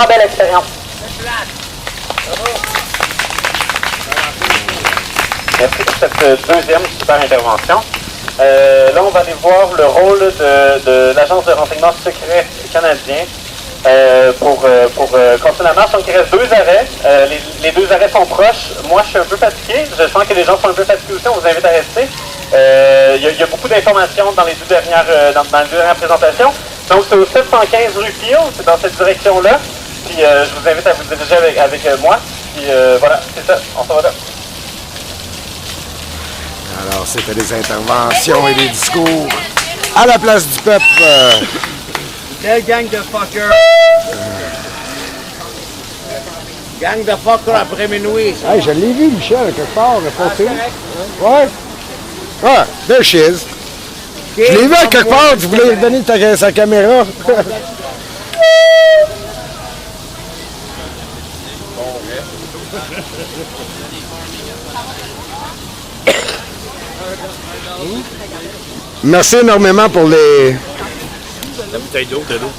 Belle expérience. Merci pour cette deuxième super intervention. Là, on va aller voir le rôle de l'Agence de renseignement secret canadien pour continuer la marche. Donc, il reste 2 arrêts. Les 2 arrêts sont proches. Moi, je suis un peu fatigué. Je sens que les gens sont un peu fatigués aussi. On vous invite à rester. Il y a beaucoup d'informations dans les deux dernières présentations. Donc, c'est au 715 rue Peel. C'est dans cette direction-là. Puis, je vous invite à vous diriger avec moi. Puis, voilà, c'est ça. On s'en va là. Alors, c'était des interventions et des discours à la place du peuple. Quelle gang de fuckers! Gang de fuckers après minuit. Hey, je l'ai vu, Michel, quelque part, le côté. Ouais. Ah, there she is. Je l'ai vu à quelque part, tu voulais lui donner sa caméra. Merci énormément pour les... La bouteille d'eau, t'as l'eau.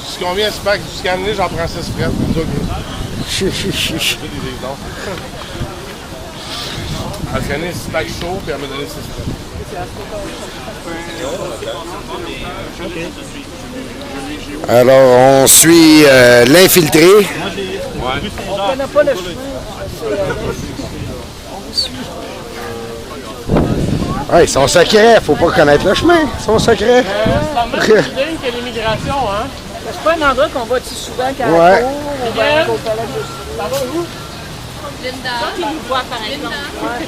Si combien ce pack du scanner, j'en prends 6 frettes. Elle scanner 6 packs chauds, puis elle m'a donné 6 frettes. Alors, on suit l'infiltré. On connaît pas le chemin. Ouais, ils sont secrets, faut pas connaître le chemin. Ils sont secrets. C'est la même idée que l'immigration, hein? C'est pas un endroit qu'on va dessus souvent quand Ouais. on va au palais de justice. Ça va où? Linda. Ils nous voient, par exemple. Ouais.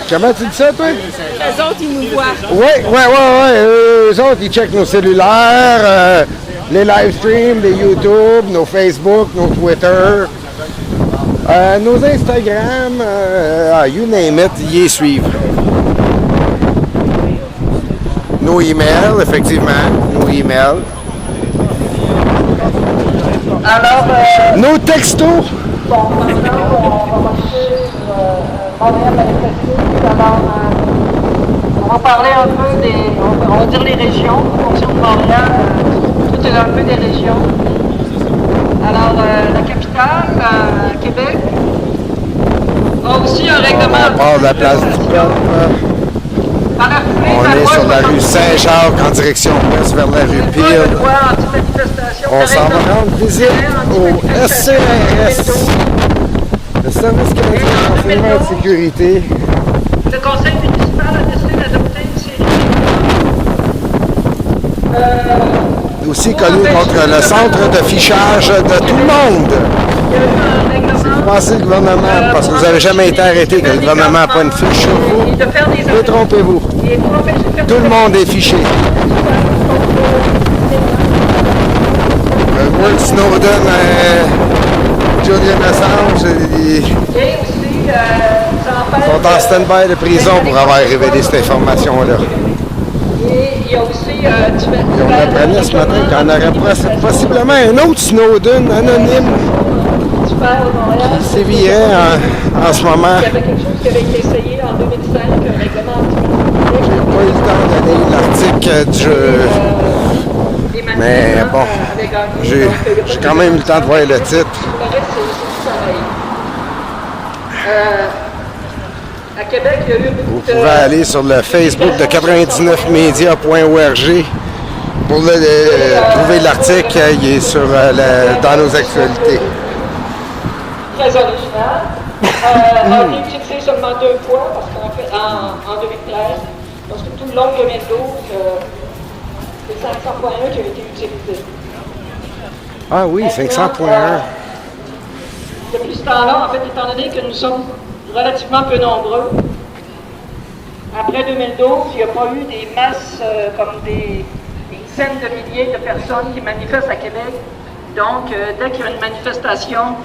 Comment tu dis ça, toi? Les autres, ils nous voient. Ouais. Eux autres, ils checkent nos cellulaires, les live streams, les YouTube, nos Facebook, nos Twitter, nos Instagram, you name it, ils les suivent. Nos emails, effectivement, nos emails. Alors, Nos textos. bon, maintenant, on va marcher sur Montréal manifesté. Alors, on va parler un peu on va dire les régions, en fonction de Montréal, tout est un peu des régions. Alors, la capitale, Québec, a aussi un règlement. On part de la place du peuple. On est sur la rue Saint-Jacques en direction ouest vers la rue Peel. On s'en va rendre visite au SCRS, le Service canadien de renseignement de sécurité. Le conseil municipal a décidé d'adopter une série Aussi connu contre le centre de fichage de tout le monde. C'est passé le gouvernement, parce que vous n'avez jamais été arrêté que le gouvernement n'a pas une fiche sur vous. Détrompez-vous. Tout le monde est fiché. Edward Snowden, Julian Assange, ils sont en stand-by de prison pour avoir révélé cette information-là. Il y a aussi On apprenait ce matin qu'il y en aurait possiblement un autre Snowden anonyme qui sévirait en ce moment. Il y avait quelque chose qui avait été essayé en 2005, un règlement anti-mondial. J'ai pas eu le temps de lire l'article du jeu. Mais bon, j'ai quand même eu le temps de voir le titre. Le reste, c'est pareil. À Québec, il y a eu beaucoup Vous pouvez aller sur le Facebook de 99media.org pour trouver l'article. Il est dans nos actualités. très original. A été utilisé seulement 2 fois, parce qu'en fait, en 2013, parce que tout le long de 2012, c'est 500.1 qui a été utilisé. Ah oui, 500.1. Depuis ce temps-là, en fait, étant donné que nous sommes relativement peu nombreux, après 2012, il n'y a pas eu des masses comme des dizaines de milliers de personnes qui manifestent à Québec. Donc, dès qu'il y a une manifestation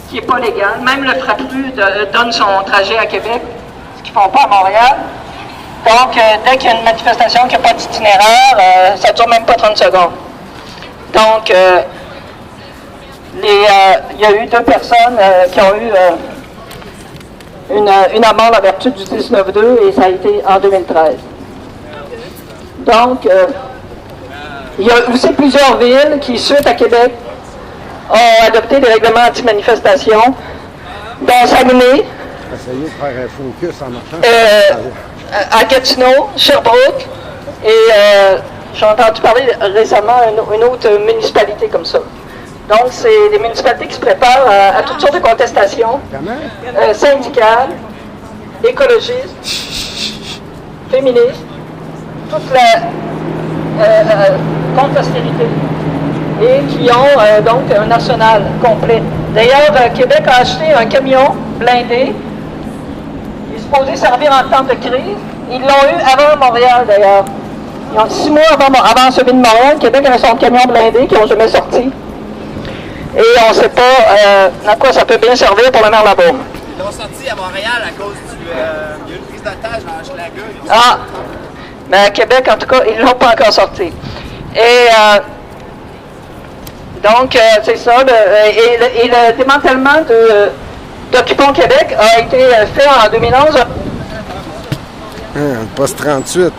qui n'est pas légale, même le Frappru donne son trajet à Québec, ce qu'ils ne font pas à Montréal. Donc, dès qu'il y a une manifestation qui n'a pas d'itinéraire, ça ne dure même pas 30 secondes. Donc, il y a eu 2 personnes qui ont eu une amende en vertu du 19.2 et ça a été en 2013. Donc, il y a aussi plusieurs villes qui, suite à Québec, ont adopté des règlements anti-manifestation, dont Saguenay, Essayez de faire un focus en marchant. à Gatineau, Sherbrooke, et j'ai entendu parler récemment d'une autre municipalité comme ça. Donc, c'est des municipalités qui se préparent à toutes sortes de contestations syndicales, écologistes, féministes, toute la contre l'austérité, et qui ont donc un arsenal complet. D'ailleurs, Québec a acheté un camion blindé. Il est supposé servir en temps de crise. Ils l'ont eu avant Montréal, d'ailleurs. 6 mois avant celui de Montréal, Québec avait son camion blindé qui n'ont jamais sorti. Et on ne sait pas à quoi ça peut bien servir pour le maire Labaume. Ils l'ont sorti à Montréal à cause il y a eu une prise d'otage dans Hochelaga. Ah! Mais à Québec, en tout cas, ils ne l'ont pas encore sorti. Et donc, c'est ça. Et le démantèlement d'Occupons Québec a été fait en 2011. Poste 38.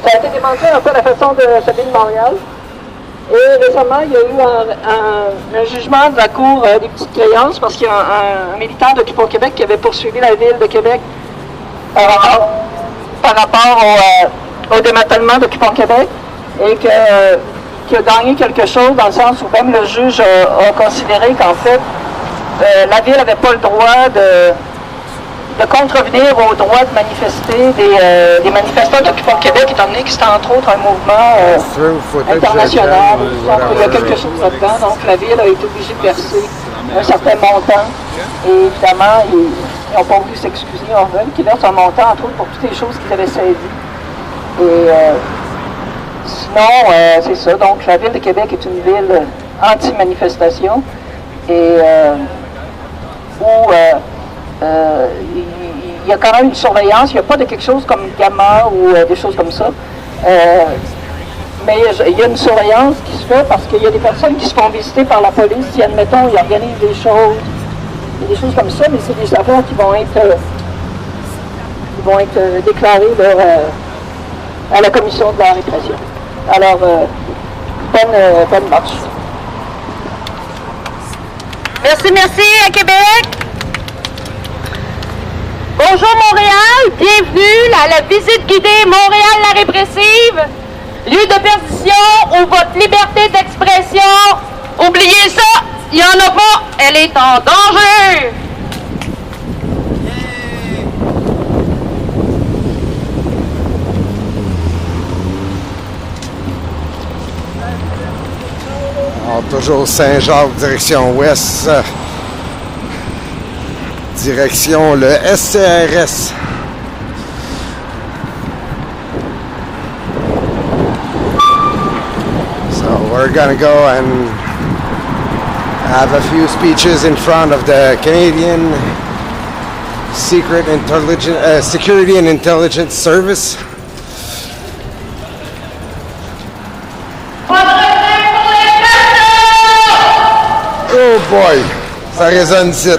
Ça a été démantelé un peu à la façon de celui de Montréal. Et récemment, il y a eu un jugement de la Cour des petites créances parce qu'il y a un militant d'Occupons Québec qui avait poursuivi la ville de Québec par rapport au démantèlement d'Occupons Québec et qui a gagné quelque chose dans le sens où même le juge a considéré qu'en fait, la ville n'avait pas le droit de contrevenir au droit de manifester des manifestants d'Occupons Québec, étant donné que c'était entre autres un mouvement international. Donc, il y a quelque chose là-dedans. Donc, la ville a été obligée de verser un certain montant. Et évidemment, ils n'ont pas voulu s'excuser. On veut qu'ils versent un montant, entre autres, pour toutes les choses qu'ils avaient saisies. Et sinon, c'est ça. Donc, la ville de Québec est une ville anti-manifestation. Et où il y a quand même une surveillance, il n'y a pas de quelque chose comme gamma ou des choses comme ça. Mais il y a une surveillance qui se fait parce qu'il y a des personnes qui se font visiter par la police si, admettons, ils organisent des choses comme ça, mais c'est des affaires qui vont être déclarées à la commission de la répression. Alors, bonne marche. Merci à Québec. Bonjour Montréal, bienvenue à la visite guidée Montréal la répressive, lieu de perdition où votre liberté d'expression, oubliez ça, il n'y en a pas, elle est en danger. Alors, toujours Saint-Jacques, direction ouest. Direction le SCRS. So we're gonna go and have a few speeches in front of the Canadian Security and Intelligence Service. Oh boy, ça résonne ici.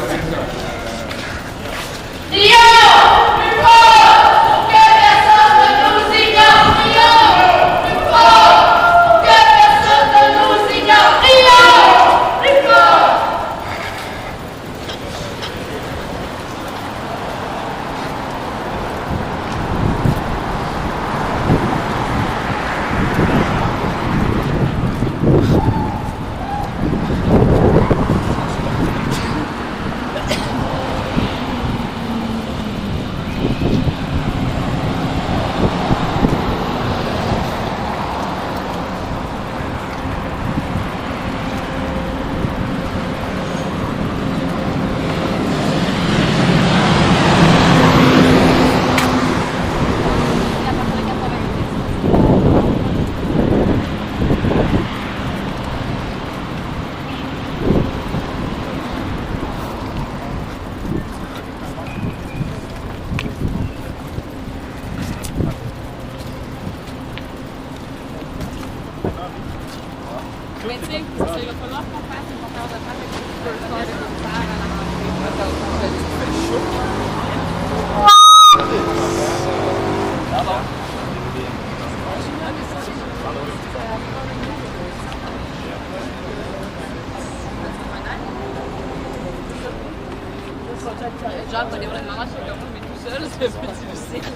plus difficile.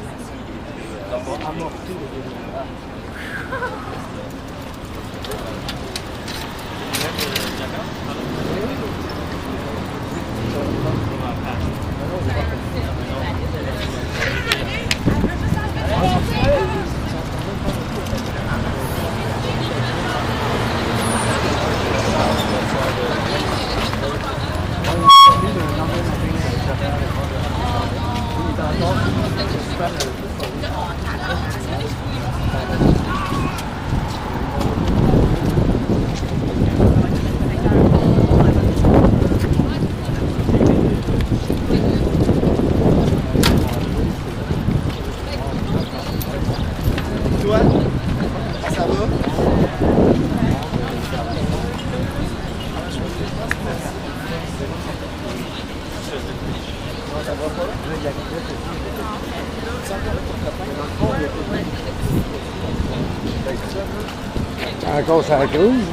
Encore ça cruise.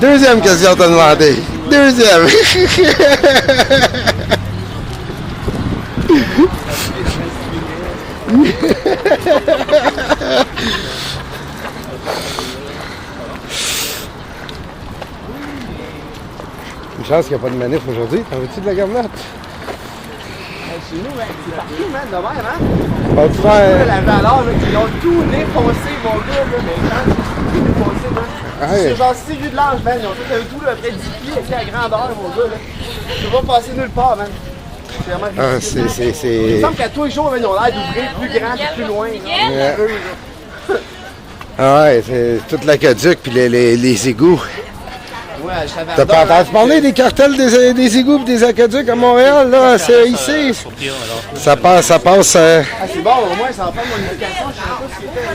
Deuxième question t'as demandé. Deuxième. Une chance qu'il n'y a pas de manif aujourd'hui. T'en veux-tu de la garnotte? Chez nous, c'est partout, man, de même, hein? Vas-tu faire... La valeur, là, ils ont tout défoncé, mon gars, là, mais quand tout défoncé, là. C'est genre 6 vues de large, man. Ils ont tout un tout, là, près de 10 pieds, avec la grandeur, mon gars, là. Tu peux pas passer nulle part, man. C'est vraiment difficile. Il me semble qu'à tous les jours, man, ils ont l'air d'ouvrir plus grand et plus loin. Ah ouais, c'est toute l'aqueduc puis les égouts. Ouais, je savais. T'as pas entendu parler des cartels des égouts et des aqueducs à Montréal, là? C'est ici. Ça passe. Ah, c'est bon, au moins, ça va faire mon éducation. Je sais pas ce qu'il était, là.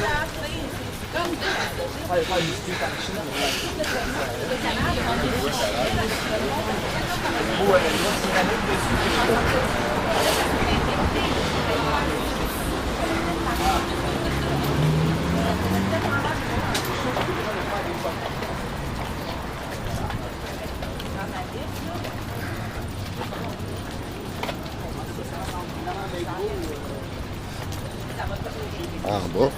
En bas.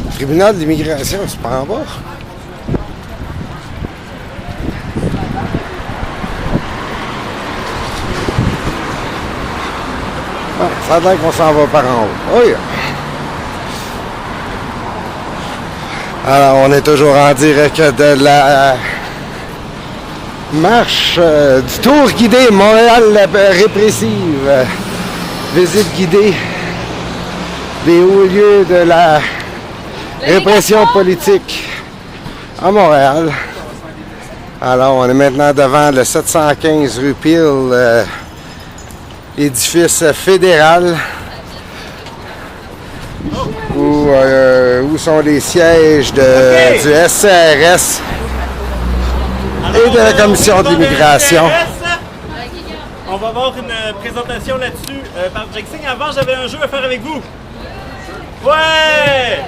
Le tribunal de l'immigration, c'est pas en bas. Ah, ça a l'air qu'on s'en va par en haut. Oui. Alors, on est toujours en direct de la marche du Tour guidé Montréal répressive. Visite guidée des hauts lieux de la répression politique à Montréal. Alors, on est maintenant devant le 715 rue Peel, édifice fédéral, où sont les sièges du SCRS et de la Commission de l'immigration. On va avoir une présentation là-dessus par Jack Singh. Avant, j'avais un jeu à faire avec vous. Ouais!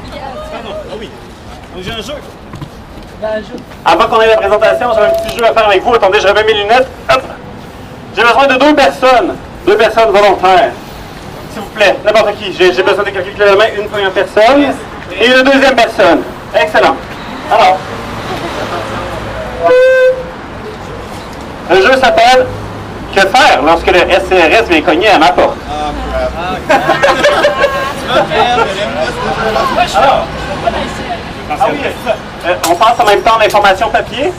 Pardon, ah oui. Donc j'ai un jeu. Avant qu'on ait la présentation, j'ai un petit jeu à faire avec vous. Attendez, je remets mes lunettes. Hop. J'ai besoin de deux personnes volontaires. S'il vous plaît, n'importe qui. J'ai besoin de quelqu'un qui lève la main, une première personne et une deuxième personne. Excellent. Alors, le jeu s'appelle « Que faire lorsque le SCRS vient cogner à ma porte? » Ah oui, on passe en même temps l'information papier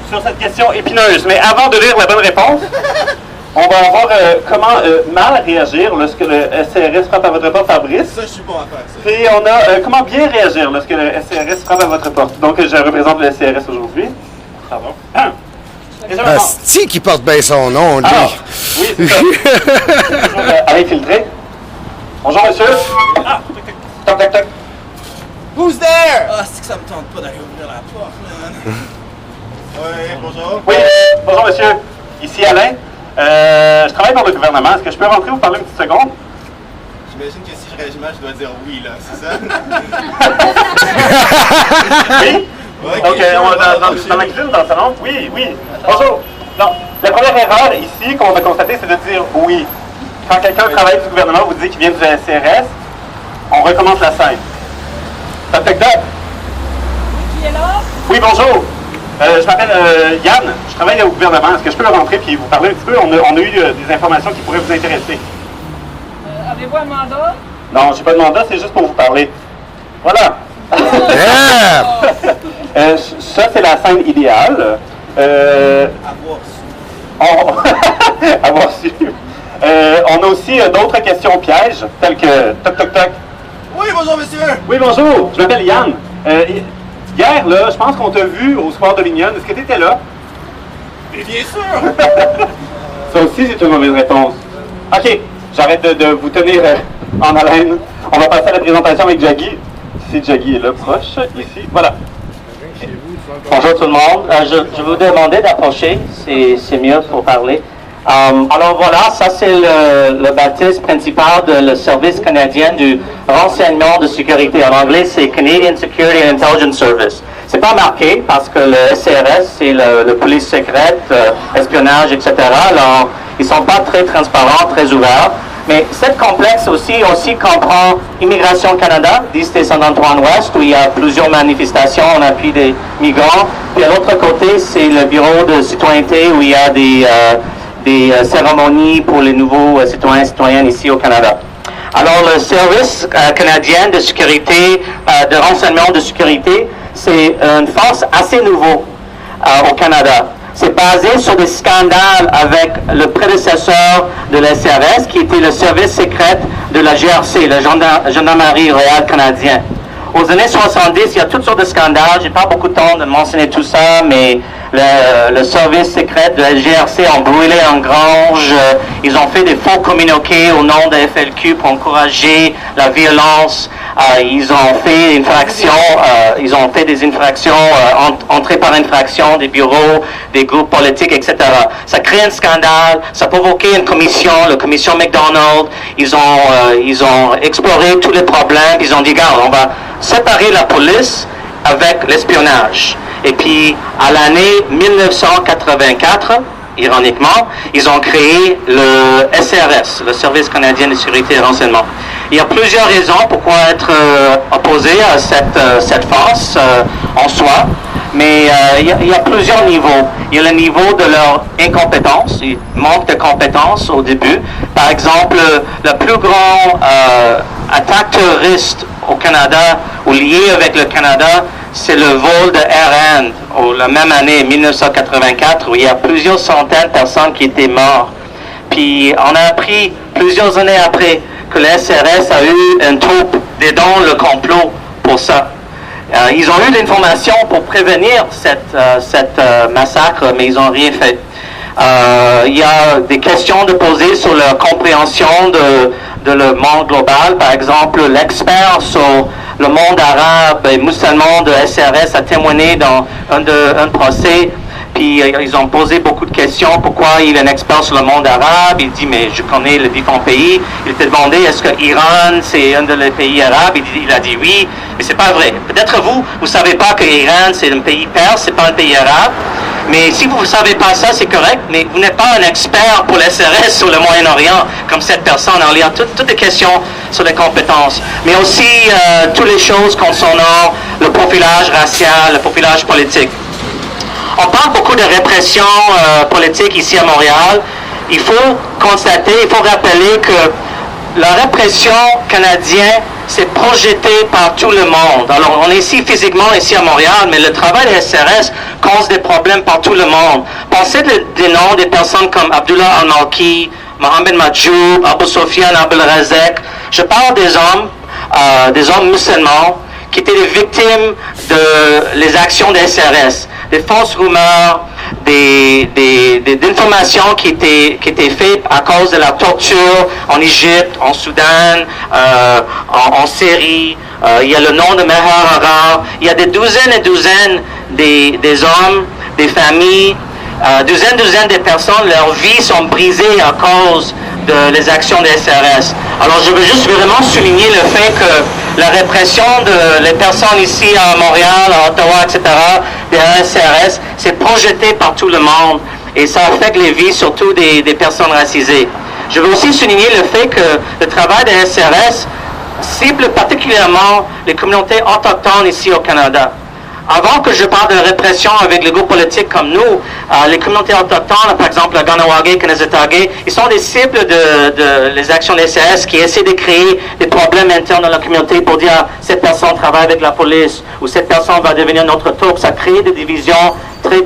sur cette question épineuse. Mais avant de lire la bonne réponse, on va voir comment mal réagir lorsque le SCRS frappe à votre porte par brise. Ça, je suis bon à faire ça. Puis on a comment bien réagir lorsque le SCRS frappe à votre porte. Donc je représente le SCRS aujourd'hui. Pardon. Asti qui porte bien son nom, lui. Alors, oui, c'est ça. Toujours à infiltrer. Bonjour, monsieur. Ah, toc, toc, toc. Who's there? Ah, c'est que ça me tente pas d'aller ouvrir la porte, man. Oui, bonjour. Oui, bonjour, monsieur. Ici Alain. Je travaille pour le gouvernement. Est-ce que je peux rentrer vous parler une petite seconde? J'imagine que si je réagis mal, je dois dire oui, là, c'est ça? Oui? Donc, dans la cuisine, dans le salon? Oui, oui. Bonjour. Non, la première erreur ici qu'on a constatée, c'est de dire oui. Quand quelqu'un travaille du gouvernement vous dit qu'il vient du SRS, on recommence la scène. Ça fait que qui est là? Oui, bonjour. Je m'appelle Yann. Je travaille au gouvernement. Est-ce que je peux rentrer et vous parler un petit peu? On a eu des informations qui pourraient vous intéresser. Avez-vous un mandat? Non, j'ai pas de mandat, c'est juste pour vous parler. Voilà. Ça, c'est la scène idéale. Avoir su. On a aussi d'autres questions pièges, telles que toc toc toc. Oui, bonjour monsieur! Oui, bonjour, je m'appelle Yann. Hier, là, je pense qu'on t'a vu au Sport de Lignon. Est-ce que tu étais là? Mais bien sûr! Ça aussi, c'est une mauvaise réponse. OK, j'arrête de vous tenir en haleine. On va passer à la présentation avec Jaggy. Si Jaggy est là, proche, ici. Voilà. Bonjour tout le monde. Je vous demandais d'approcher, c'est mieux pour parler. Alors voilà, ça c'est le baptiste principal de le service canadien du renseignement de sécurité. En anglais, c'est Canadian Security and Intelligence Service. C'est pas marqué parce que le SRS, c'est le police secrète, espionnage, etc. Alors, ils sont pas très transparents, très ouverts. Mais cette complexe aussi comprend Immigration Canada, 10 des Saint-Antoine-Ouest, où il y a plusieurs manifestations en appui des migrants. Puis à l'autre côté, c'est le bureau de citoyenneté où il y a des cérémonies pour les nouveaux citoyens et citoyennes ici au Canada. Alors, le service canadien de sécurité, de renseignement de sécurité, c'est une force assez nouveau au Canada. C'est basé sur des scandales avec le prédécesseur de la SRS, qui était le service secret de la GRC, la Gendarmerie royale canadienne. Aux années 70, il y a toutes sortes de scandales. J'ai pas beaucoup de temps de mentionner tout ça, mais le service secret de la GRC ont brûlé en grange. Ils ont fait des faux communiqués au nom de FLQ pour encourager la violence. Ils ont fait des infractions, entrées par infraction des bureaux, des groupes politiques, etc. Ça crée un scandale, ça a provoqué une commission, la commission McDonald. Ils ont exploré tous les problèmes. Ils ont dit, regarde, on va séparer la police avec l'espionnage. Et puis, à l'année 1984, ironiquement, ils ont créé le SRS, le Service canadien de sécurité et renseignement. Il y a plusieurs raisons pourquoi être opposé à cette force en soi, mais il y a plusieurs niveaux. Il y a le niveau de leur incompétence, il manque de compétences au début. Par exemple, le plus grand attaque terroriste au Canada, ou lié avec le Canada, c'est le vol de Air Inde, la même année, 1984, où il y a plusieurs centaines de personnes qui étaient mortes. Puis on a appris plusieurs années après que le SRS a eu un troupe dans le complot pour ça. Ils ont eu l'information pour prévenir cette massacre, mais ils n'ont rien fait. Il y a des questions de poser sur la compréhension de le monde global. Par exemple, l'expert sur le monde arabe et musulman de SRS a témoigné dans un procès. Puis ils ont posé beaucoup de questions. Pourquoi il est un expert sur le monde arabe? Il dit, mais je connais les différents pays. Il était demandé, est-ce que l'Iran, c'est un des pays arabes? Il a dit oui, mais c'est pas vrai. Peut-être vous savez pas que l'Iran, c'est un pays perse, c'est pas un pays arabe. Mais si vous ne savez pas ça, c'est correct, mais vous n'êtes pas un expert pour le SRS sur le Moyen-Orient, comme cette personne en liant toutes les questions sur les compétences. Mais aussi, toutes les choses concernant le profilage racial, le profilage politique. On parle beaucoup de répression politique ici à Montréal. Il faut constater, il faut rappeler que la répression canadienne s'est projetée par tout le monde. Alors, on est ici physiquement, ici à Montréal, mais le travail des SRS cause des problèmes par tout le monde. Pensez des noms des personnes comme Abdullah Al-Malki, Mohamed Majoub, Abu Sofian Abdelrazek. Je parle des hommes musulmans qui étaient les victimes de les actions des SRS, des fausses rumeurs, des informations qui étaient faites à cause de la torture en Égypte, en Soudan, en Syrie. Il y a le nom de Meher Harar. Il y a des douzaines et douzaines des hommes, des familles Douzaines de personnes, leurs vies sont brisées à cause des actions des SRS. Alors, je veux juste vraiment souligner le fait que la répression des personnes ici à Montréal, à Ottawa, etc., des SRS, c'est projeté par tout le monde et ça affecte les vies, surtout des personnes racisées. Je veux aussi souligner le fait que le travail des SRS cible particulièrement les communautés autochtones ici au Canada. Avant que je parle de répression avec les groupes politiques comme nous, les communautés autochtones, par exemple la Kahnawake, Kanesatake, ils sont des cibles les actions des SRS qui essaient de créer des problèmes internes dans la communauté pour dire cette personne travaille avec la police ou cette personne va devenir notre tour. Ça crée des divisions très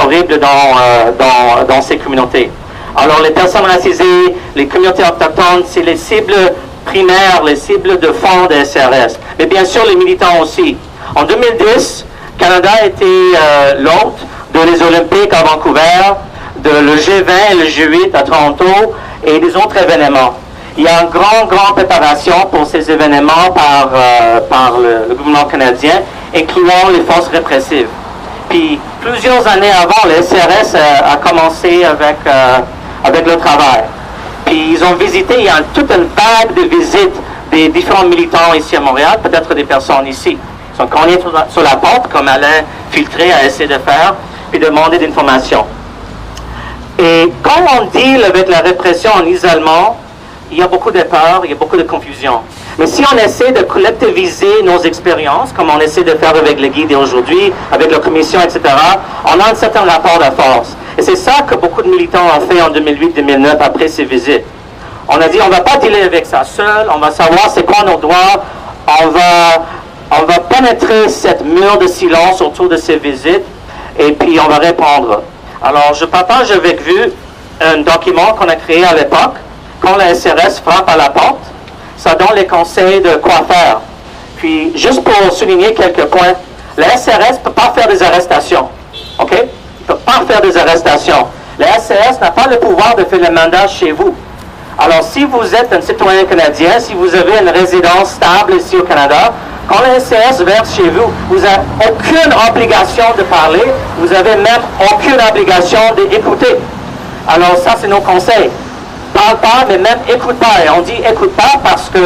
horribles dans ces communautés. Alors les personnes racisées, les communautés autochtones, c'est les cibles primaires, les cibles de fond des SRS. Mais bien sûr les militants aussi. En 2010, Canada a été l'hôte des Olympiques à Vancouver, le G20 et le G8 à Toronto et des autres événements. Il y a une grande préparation pour ces événements par le gouvernement canadien, incluant les forces répressives. Puis, plusieurs années avant, le SRS a commencé avec le travail. Puis, ils ont visité, il y a toute une vague de visites des différents militants ici à Montréal, peut-être des personnes ici. Ils sont cognés sur la porte, comme Alain Filtré a essayé de faire, puis demander des informations. Et quand on deal avec la répression en isolement, il y a beaucoup de peur, il y a beaucoup de confusion. Mais si on essaie de collectiviser nos expériences, comme on essaie de faire avec le guide aujourd'hui, avec la commission, etc., on a un certain rapport de force. Et c'est ça que beaucoup de militants ont fait en 2008-2009 après ces visites. On a dit, on ne va pas dealer avec ça seul, on va savoir c'est quoi nos droits, on va pénétrer cette mur de silence autour de ces visites et puis on va répondre. Alors, je partage avec vous un document qu'on a créé à l'époque. Quand la SRS frappe à la porte, ça donne les conseils de quoi faire. Puis, juste pour souligner quelques points, la SRS ne peut pas faire des arrestations. OK? Il ne peut pas faire des arrestations. La SRS n'a pas le pouvoir de faire le mandat chez vous. Alors, si vous êtes un citoyen canadien, si vous avez une résidence stable ici au Canada, quand le SRS verse chez vous, vous n'avez aucune obligation de parler, vous n'avez même aucune obligation d'écouter. Alors ça, c'est nos conseils. Parle pas, mais même écoute pas. Et on dit écoute pas parce que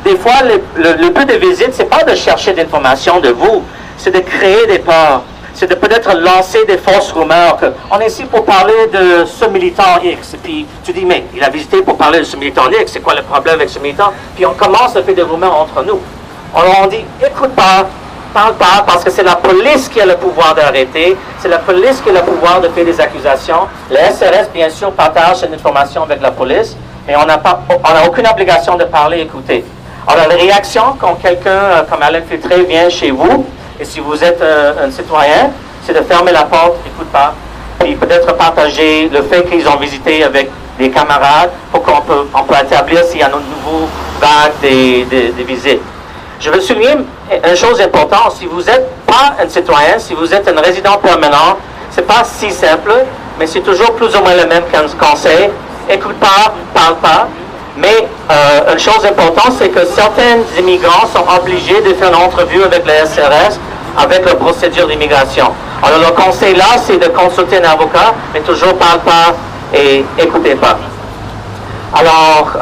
des fois, le but de visite, c'est pas de chercher des informations de vous, c'est de créer des peurs. C'est de peut-être lancer des fausses rumeurs. On est ici pour parler de ce militant X. Et puis tu dis, mais il a visité pour parler de ce militant X, c'est quoi le problème avec ce militant? Puis on commence à faire des rumeurs entre nous. Alors on dit, écoute pas, parle pas, parce que c'est la police qui a le pouvoir d'arrêter, c'est la police qui a le pouvoir de faire des accusations. Le SRS, bien sûr, partage cette information avec la police, mais on n'a aucune obligation de parler et écouter. Alors la réaction quand quelqu'un comme Alain Filtré vient chez vous, et si vous êtes un citoyen, c'est de fermer la porte, écoute pas, puis peut-être partager le fait qu'ils ont visité avec des camarades pour qu'on peut établir s'il y a une nouvelle vague des visites. Je veux souligner une chose importante. Si vous n'êtes pas un citoyen, si vous êtes un résident permanent, c'est pas si simple, mais c'est toujours plus ou moins le même conseil. Écoute pas, parle pas. Mais une chose importante, c'est que certains immigrants sont obligés de faire une entrevue avec le SRS, avec la procédure d'immigration. Alors le conseil là, c'est de consulter un avocat, mais toujours parle pas et écoutez pas. Alors,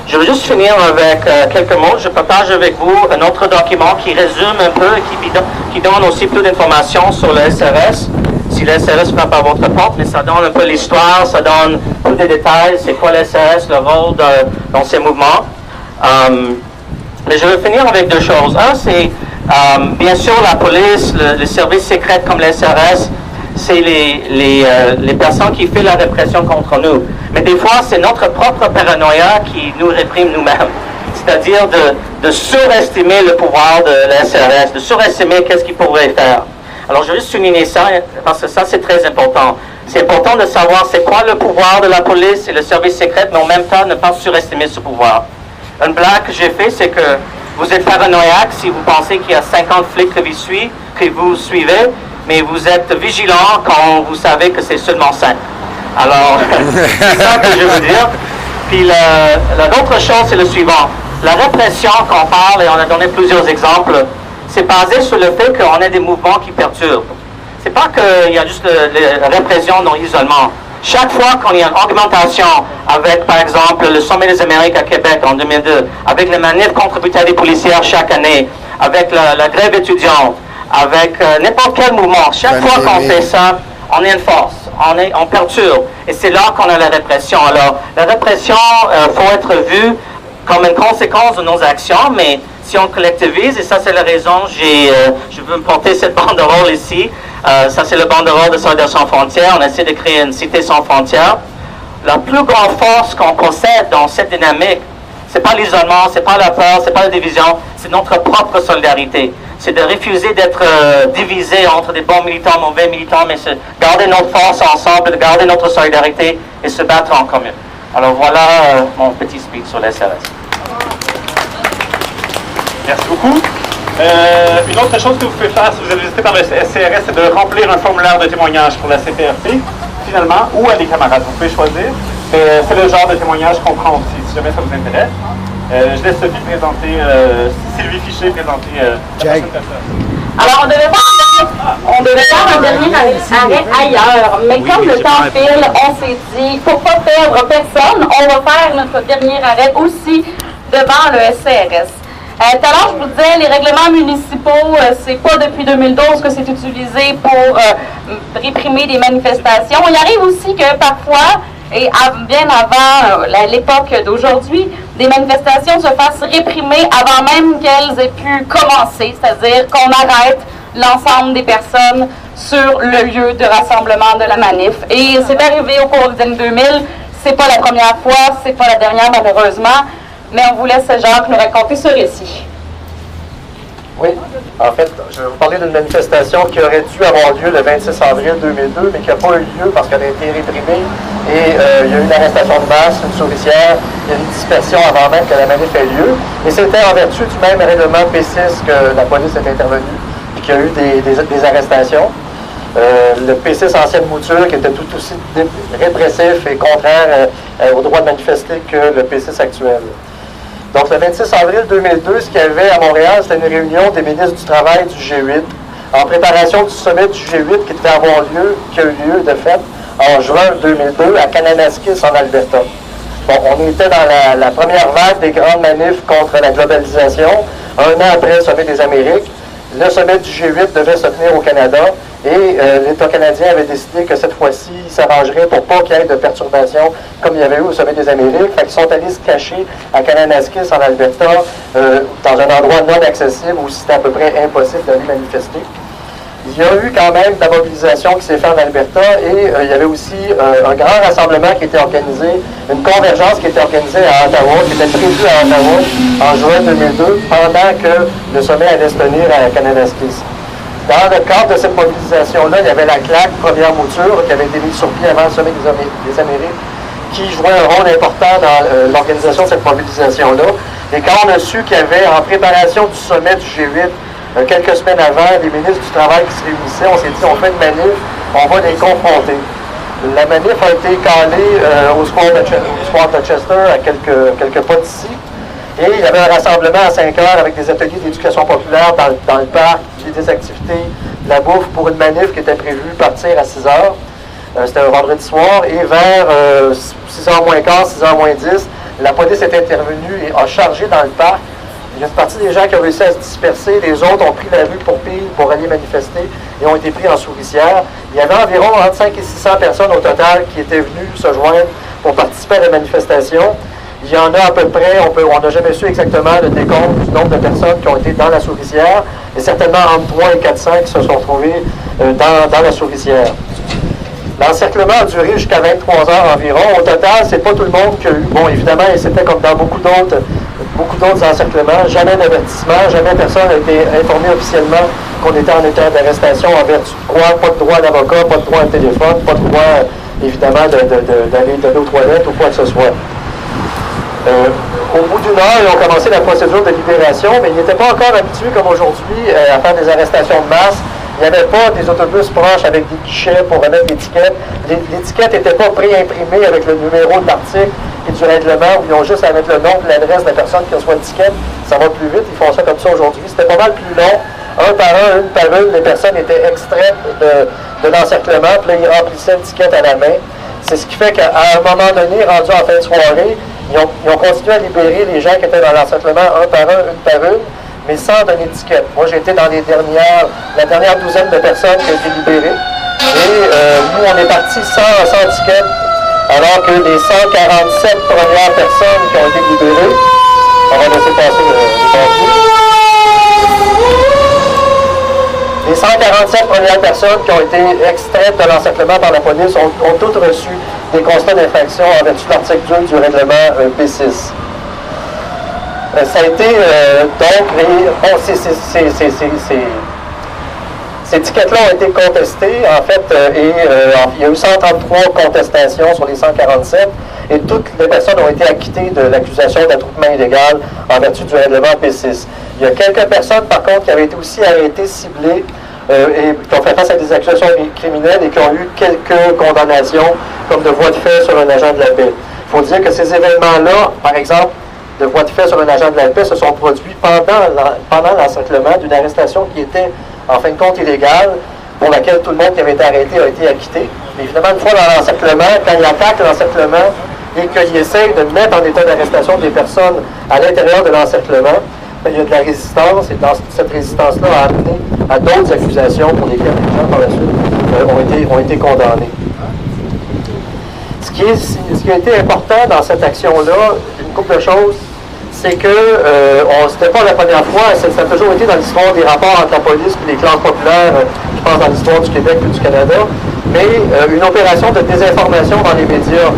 je veux juste finir avec quelques mots. Je partage avec vous un autre document qui résume un peu et qui donne aussi plus d'informations sur le SRS. Si le SRS frappe à votre porte, mais ça donne un peu l'histoire, ça donne tous les détails, c'est quoi le SRS, le rôle dans ces mouvements. Mais je veux finir avec deux choses. Un, c'est bien sûr la police, les services secrets comme le SRS, c'est les personnes qui font la répression contre nous. Mais des fois, c'est notre propre paranoïa qui nous réprime nous-mêmes. C'est-à-dire de surestimer le pouvoir de la SRS, de surestimer qu'est-ce qu'ils pourraient faire. Alors, je vais juste souligner ça, parce que ça, c'est très important. C'est important de savoir c'est quoi le pouvoir de la police et le service secret, mais en même temps, ne pas surestimer ce pouvoir. Une blague que j'ai fait, c'est que vous êtes paranoïaque si vous pensez qu'il y a 50 flics que vous suivez, mais vous êtes vigilant quand vous savez que c'est seulement 5. Alors, c'est ça que je veux dire. Puis l'autre chose, c'est le suivant. La répression qu'on parle, et on a donné plusieurs exemples, c'est basé sur le fait qu'on a des mouvements qui perturbent. c'est pas qu'il y a juste la répression non isolement. Chaque fois qu'on y a une augmentation avec, par exemple, le Sommet des Amériques à Québec en 2002, avec les manifs contre brutalité policière chaque année, avec la grève étudiante, avec n'importe quel mouvement, chaque fois qu'on fait ça, on est une force, on perturbe. Et c'est là qu'on a la répression. Alors, la répression, faut être vue comme une conséquence de nos actions, mais si on collectivise, et ça c'est la raison, je veux me porter cette banderole ici, ça c'est le banderole de Solidaires sans frontières, on essaie de créer une cité sans frontières. La plus grande force qu'on possède dans cette dynamique, c'est pas l'isolement, c'est pas la peur, c'est pas la division, c'est notre propre solidarité. C'est de refuser d'être divisé entre des bons militants, mauvais militants, mais de garder notre force ensemble, de garder notre solidarité et se battre en commun. Alors voilà mon petit speech sur la SRS. Merci beaucoup. Une autre chose que vous pouvez faire si vous êtes visité par le SCRS, c'est de remplir un formulaire de témoignage pour la CPRP, finalement, ou à des camarades. Vous pouvez choisir. C'est le genre de témoignage qu'on prend aussi, si jamais ça vous intéresse. Je laisse Sophie présenter, Sylvie Fichet présenter la prochaine personne. Alors, on devait faire un dernier arrêt ailleurs, mais comme le temps file, on s'est dit, pour pas perdre personne, on va faire notre dernier arrêt aussi devant le SCRS. Tout à l'heure, je vous disais, les règlements municipaux, c'est pas depuis 2012 que c'est utilisé pour réprimer des manifestations. Il arrive aussi que parfois, et bien avant l'époque d'aujourd'hui, des manifestations se fassent réprimer avant même qu'elles aient pu commencer, c'est-à-dire qu'on arrête l'ensemble des personnes sur le lieu de rassemblement de la manif. Et c'est arrivé au cours des années 2000, c'est pas la première fois, c'est pas la dernière malheureusement, mais on vous laisse Jacques nous raconter ce récit. Oui, en fait, je vais vous parler d'une manifestation qui aurait dû avoir lieu le 26 avril 2002, mais qui n'a pas eu lieu parce qu'elle a été réprimée et il y a eu une arrestation de masse, une souricière, il y a eu une dispersion avant même que la manif ait lieu. Et c'était en vertu du même règlement P6 que la police est intervenue et qu'il y a eu des arrestations. Le P6 ancienne mouture qui était tout aussi répressif et contraire au droit de manifester que le P6 actuel. Donc, le 26 avril 2002, ce qu'il y avait à Montréal, c'était une réunion des ministres du Travail du G8 en préparation du sommet du G8 qui devait avoir lieu, qui a eu lieu, de fait, en juin 2002 à Kananaskis, en Alberta. Bon, on était dans la première vague des grandes manifs contre la globalisation, un an après le sommet des Amériques. Le sommet du G8 devait se tenir au Canada et l'État canadien avait décidé que cette fois-ci, il s'arrangerait pour pas qu'il y ait de perturbations comme il y avait eu au sommet des Amériques. Fait qu'ils sont allés se cacher à Kananaskis, en Alberta, dans un endroit non accessible où c'était à peu près impossible d'aller manifester. Il y a eu quand même de la mobilisation qui s'est faite en Alberta et il y avait aussi un grand rassemblement qui était organisé, une convergence qui était organisée à Ottawa, qui était prévue à Ottawa en juin 2002, pendant que le sommet allait se tenir à Kananaskis. Dans le cadre de cette mobilisation-là, il y avait la CLAC, première mouture, qui avait été mise sur pied avant le sommet des Amériques, qui jouait un rôle important dans l'organisation de cette mobilisation-là. Et quand on a su qu'il y avait, en préparation du sommet du G8, quelques semaines avant, les ministres du Travail qui se réunissaient, on s'est dit, on fait une manif, on va les confronter. La manif a été calée au Square de Chester, à quelques pas d'ici. Et il y avait un rassemblement à 5 heures avec des ateliers d'éducation populaire dans le parc, des activités, de la bouffe pour une manif qui était prévue partir à 6 heures. C'était un vendredi soir. Et vers 6h moins quart, 6h moins 10, la police est intervenue et a chargé dans le parc. Il y a une partie des gens qui ont réussi à se disperser, les autres ont pris la rue pour Peel pour aller manifester et ont été pris en souricière. Il y avait environ entre 5 et 600 personnes au total qui étaient venues se joindre pour participer à la manifestation. Il y en a à peu près, on n'a jamais su exactement le décompte du nombre de personnes qui ont été dans la souricière, et certainement entre 3 et 400 qui se sont trouvés dans la souricière. L'encerclement a duré jusqu'à 23 heures environ. Au total, c'est pas tout le monde qui a eu. Bon, évidemment, c'était comme dans beaucoup d'autres encerclements. Jamais d'avertissement, jamais personne n'a été informé officiellement qu'on était en état d'arrestation en vertu de quoi. Pas de droit d'avocat, pas de droit de téléphone, pas de droit, évidemment, d'aller donner aux toilettes ou quoi que ce soit. Au bout d'une heure, ils ont commencé la procédure de libération, mais ils n'étaient pas encore habitués, comme aujourd'hui, à faire des arrestations de masse. Il n'y avait pas des autobus proches avec des guichets pour remettre l'étiquette. L'étiquette n'était pas pré-imprimée avec le numéro de l'article et du règlement, où ils ont juste à mettre le nom et l'adresse de la personne qui reçoit l'étiquette. Ça va plus vite, ils font ça comme ça aujourd'hui. C'était pas mal plus long un par une, les personnes étaient extraites de l'encerclement, puis là, ils remplissaient l'étiquette à la main. C'est ce qui fait qu'à un moment donné, rendu en fin de soirée, ils ont continué à libérer les gens qui étaient dans l'encerclement un par une, mais sans donner d'étiquette. Moi, j'ai été dans la dernière douzaine de personnes qui ont été libérées. Et nous, on est partis sans étiquette, alors que les 147 premières personnes qui ont été libérées, on va laisser passer les papiers. Les 147 premières personnes qui ont été extraites de l'encerclement par la police ont toutes reçu des constats d'infraction en vertu de l'article 2 du règlement P6. Ça a été ces étiquettes-là ont été contestées, en fait, il y a eu 133 contestations sur les 147, et toutes les personnes ont été acquittées de l'accusation d'attroupement illégal en vertu du règlement P6. Il y a quelques personnes, par contre, qui avaient été aussi arrêtées, ciblées, et qui ont fait face à des accusations criminelles et qui ont eu quelques condamnations, comme de voies de fait sur un agent de la paix. Il faut dire que ces événements-là, par exemple, de voies de fait sur un agent de la paix, se sont produits pendant l'encerclement d'une arrestation qui était, en fin de compte, illégale, pour laquelle tout le monde qui avait été arrêté a été acquitté. Mais évidemment, une fois dans l'encerclement, quand il attaque l'encerclement et qu'il essaye de mettre en état d'arrestation des personnes à l'intérieur de l'encerclement, il y a de la résistance, et cette résistance-là a amené à d'autres accusations pour lesquelles les gens, par la suite, ont été condamnés. Ce qui a été important dans cette action-là, une couple de choses, c'est que c'était pas la première fois, ça a toujours été dans l'histoire des rapports entre la police et les classes populaires, je pense dans l'histoire du Québec et du Canada, mais une opération de désinformation dans les médias.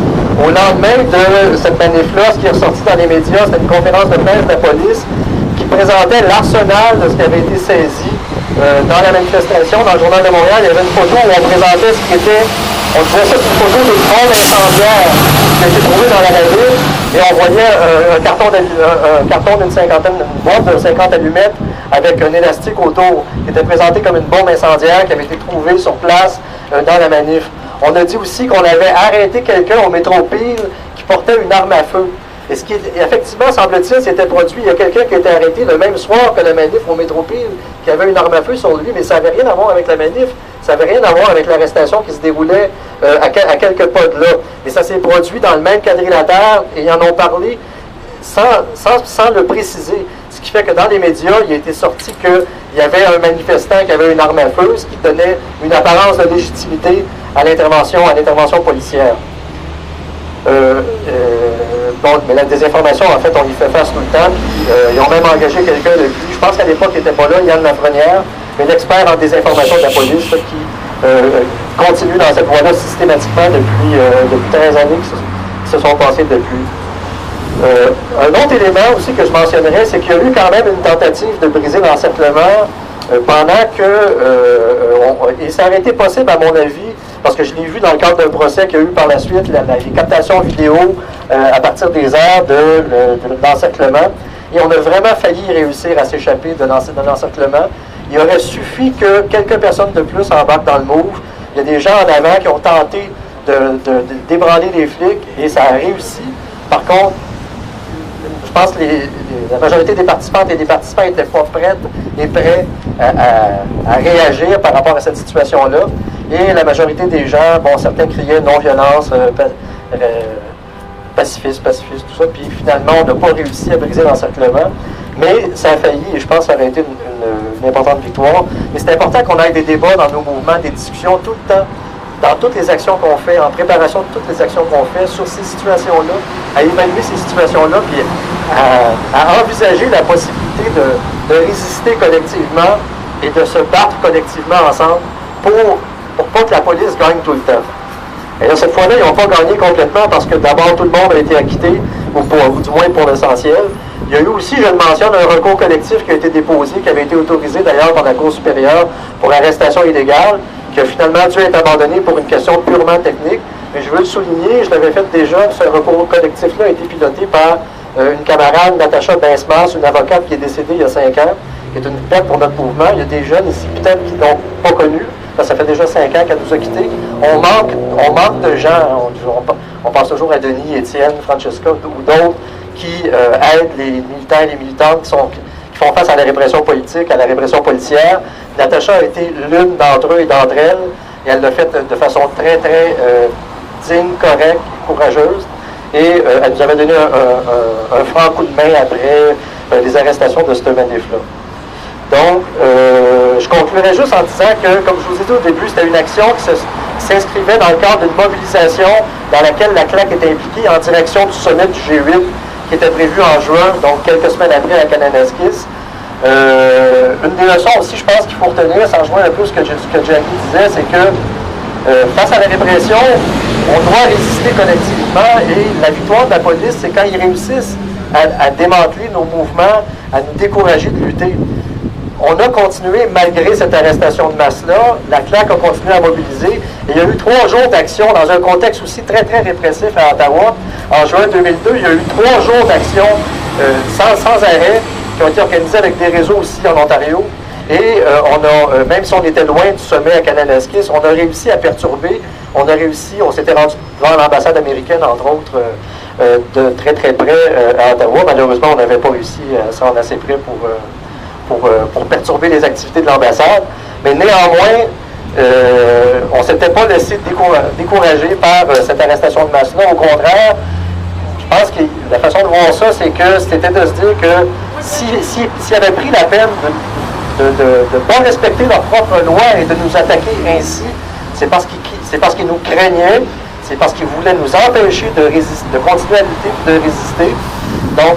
Au lendemain de cette manif-là, ce qui est ressorti dans les médias, c'était une conférence de presse de la police qui présentait l'arsenal de ce qui avait été saisi dans la manifestation. Dans le Journal de Montréal, il y avait une photo où on présentait ce qui était, on disait ça, c'est une photo d'une bombe incendiaire qui a été trouvée dans la navire, et on voyait un carton d'une cinquantaine, une boîte de 50 allumettes avec un élastique autour, qui était présenté comme une bombe incendiaire qui avait été trouvée sur place dans la manif. On a dit aussi qu'on avait arrêté quelqu'un au Métropile qui portait une arme à feu. Et ce qui, effectivement, semble-t-il, s'était produit. Il y a quelqu'un qui a été arrêté le même soir que la manif au Métropile, qui avait une arme à feu sur lui, mais ça n'avait rien à voir avec la manif. Ça n'avait rien à voir avec l'arrestation qui se déroulait à quelques pas de là. Et ça s'est produit dans le même quadrilatère, et ils en ont parlé sans le préciser. Ce qui fait que dans les médias, il a été sorti qu'il y avait un manifestant qui avait une arme à feu, ce qui donnait une apparence de légitimité à l'intervention policière. Bon, mais la désinformation, en fait, on y fait face tout le temps. Puis, ils ont même engagé quelqu'un depuis, je pense qu'à l'époque, il n'était pas là, Yann Lafrenière, mais l'expert en désinformation de la police, qui continue dans cette voie-là systématiquement depuis 13 années qui se sont passées depuis. Un autre élément aussi que je mentionnerais, c'est qu'il y a eu quand même une tentative de briser l'encerclement pendant que et ça aurait été possible, à mon avis, parce que je l'ai vu dans le cadre d'un procès qu'il y a eu par la suite, les captations vidéo à partir des heures de l'encerclement, et on a vraiment failli réussir à s'échapper de l'encerclement. Il aurait suffi que quelques personnes de plus embarquent dans le move. Il y a des gens en avant qui ont tenté de débranler les flics, et ça a réussi. Par contre, je pense que la majorité des participantes et des participants n'étaient pas prêts et prêts à réagir par rapport à cette situation-là. Et la majorité des gens, bon, certains criaient non-violence, pacifiste, tout ça. Puis finalement, on n'a pas réussi à briser l'encerclement. Mais ça a failli, et je pense que ça aurait été une importante victoire. Mais c'est important qu'on ait des débats dans nos mouvements, des discussions tout le temps, dans toutes les actions qu'on fait, en préparation de toutes les actions qu'on fait sur ces situations-là, à évaluer ces situations-là, puis à envisager la possibilité de résister collectivement et de se battre collectivement ensemble pour pas que la police gagne tout le temps. Et là, cette fois-là, ils n'ont pas gagné complètement parce que d'abord, tout le monde a été acquitté, ou du moins pour l'essentiel. Il y a eu aussi, je le mentionne, un recours collectif qui a été déposé, qui avait été autorisé d'ailleurs par la Cour supérieure pour arrestation illégale, qui a finalement dû être abandonné pour une question purement technique. Mais je veux le souligner, je l'avais fait déjà, ce recours collectif-là a été piloté par une camarade, Natacha Binsmas, une avocate qui est décédée il y a 5 ans, qui est une perte pour notre mouvement. Il y a des jeunes ici, peut-être, qui ne l'ont pas connue, parce que ça fait déjà 5 ans qu'elle nous a quittés. On manque de gens, on pense toujours à Denis, Étienne, Francesca ou d'autres qui aident les militants et les militantes qui font face à la répression politique, à la répression policière. Natacha a été l'une d'entre eux et d'entre elles, et elle l'a fait de façon très, très digne, correcte, courageuse. Et elle nous avait donné un franc coup de main après les arrestations de ce manif-là. Donc, je conclurai juste en disant que, comme je vous ai dit au début, c'était une action qui s'inscrivait dans le cadre d'une mobilisation dans laquelle la CLAQ était impliquée en direction du sommet du G8 qui était prévu en juin, donc quelques semaines après à Kananaskis. Une des leçons aussi, je pense qu'il faut retenir, sans rejoindre un peu ce que Jackie disait, c'est que face à la répression, on doit résister collectivement et la victoire de la police, c'est quand ils réussissent à démanteler nos mouvements, à nous décourager de lutter. On a continué, malgré cette arrestation de masse-là, la CLAQ a continué à mobiliser. Et il y a eu 3 jours d'action dans un contexte aussi très, très répressif à Ottawa. En juin 2002, il y a eu 3 jours d'action sans arrêt qui ont été organisés avec des réseaux aussi en Ontario. Et même si on était loin du sommet à Kananaskis, on a réussi à perturber. On s'était rendu devant l'ambassade américaine, entre autres, de très, très près à Ottawa. Malheureusement, on n'avait pas réussi à se rendre assez près pour perturber les activités de l'ambassade. Mais néanmoins, on ne s'était pas laissé décourager par cette arrestation de masse-là. Au contraire, je pense que la façon de voir ça, c'est que c'était de se dire que s'ils avaient pris la peine de ne pas respecter leur propre loi et de nous attaquer ainsi, c'est parce qu'ils nous craignaient, c'est parce qu'ils voulaient nous empêcher de continuer à lutter, de résister. Donc,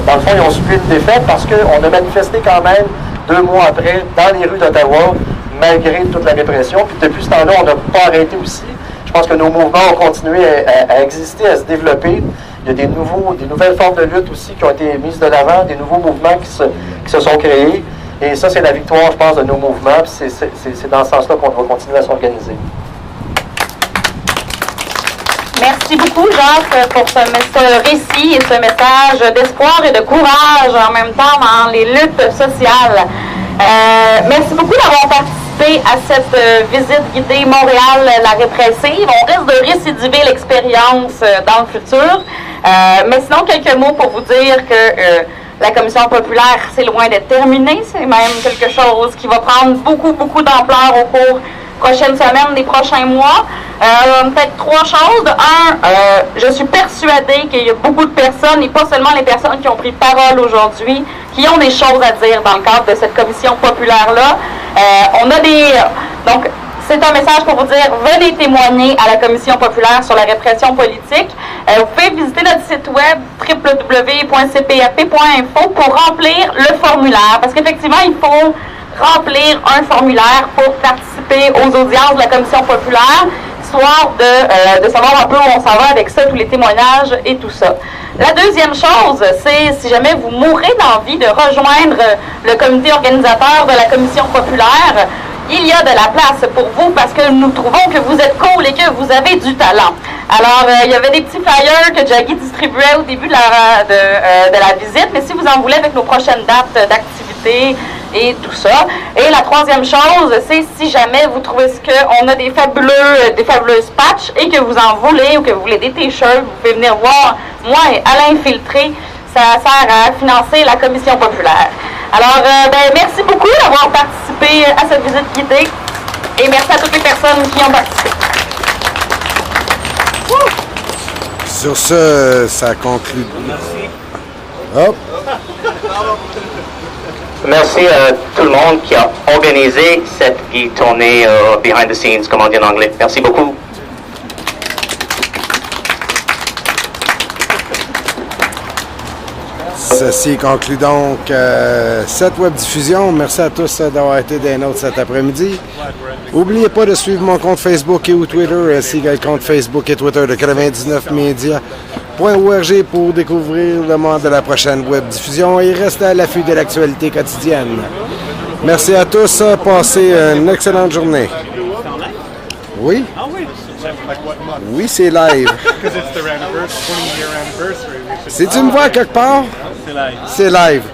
dans le fond, ils ont subi une défaite parce qu'on a manifesté quand même 2 mois après dans les rues d'Ottawa, malgré toute la répression. Puis depuis ce temps-là, on n'a pas arrêté aussi. Je pense que nos mouvements ont continué à exister, à se développer. Il y a des nouvelles formes de lutte aussi qui ont été mises de l'avant, des nouveaux mouvements qui se sont créés. Et ça, c'est la victoire, je pense, de nos mouvements. Puis c'est dans ce sens-là qu'on va continuer à s'organiser. Merci beaucoup, Jacques, pour ce récit et ce message d'espoir et de courage en même temps dans les luttes sociales. Merci beaucoup d'avoir participé à cette visite guidée Montréal, la répressive. On risque de récidiver l'expérience dans le futur. Mais sinon, quelques mots pour vous dire que la Commission populaire, c'est loin d'être terminée. C'est même quelque chose qui va prendre beaucoup, beaucoup d'ampleur au cours prochaines semaines, des prochains mois. Peut-être 3 choses. Je suis persuadée qu'il y a beaucoup de personnes, et pas seulement les personnes qui ont pris parole aujourd'hui, qui ont des choses à dire dans le cadre de cette commission populaire-là. Donc, c'est un message pour vous dire, venez témoigner à la Commission populaire sur la répression politique. Vous pouvez visiter notre site web www.cpap.info pour remplir le formulaire. Parce qu'effectivement, il faut remplir un formulaire pour participer aux audiences de la Commission populaire, histoire de savoir un peu où on s'en va avec ça, tous les témoignages et tout ça. La deuxième chose, c'est si jamais vous mourrez d'envie de rejoindre le comité organisateur de la Commission populaire, il y a de la place pour vous parce que nous trouvons que vous êtes cool et que vous avez du talent. Alors, il y avait des petits flyers que Jackie distribuait au début de la visite, mais si vous en voulez avec nos prochaines dates d'activité et tout ça. Et la troisième chose, c'est si jamais vous trouvez qu'on a des fabuleuses patchs et que vous en voulez ou que vous voulez des t-shirts, vous pouvez venir voir moi et Alain Filtré. Ça sert à financer la Commission populaire. Alors, merci beaucoup d'avoir participé à cette visite guidée et merci à toutes les personnes qui ont participé. Sur ce, ça conclut. Merci. Hop. Merci à tout le monde qui a organisé cette tournée behind the scenes, comme on dit en anglais. Merci beaucoup. Ceci conclut donc cette web-diffusion. Merci à tous d'avoir été des nôtres cet après-midi. N'oubliez pas de suivre mon compte Facebook et ou Twitter, ainsi que le compte Facebook et Twitter de 99media.org pour découvrir le monde de la prochaine web-diffusion et rester à l'affût de l'actualité quotidienne. Merci à tous. Passez une excellente journée. Oui? Oui, c'est live. Si tu me vois quelque part, c'est live.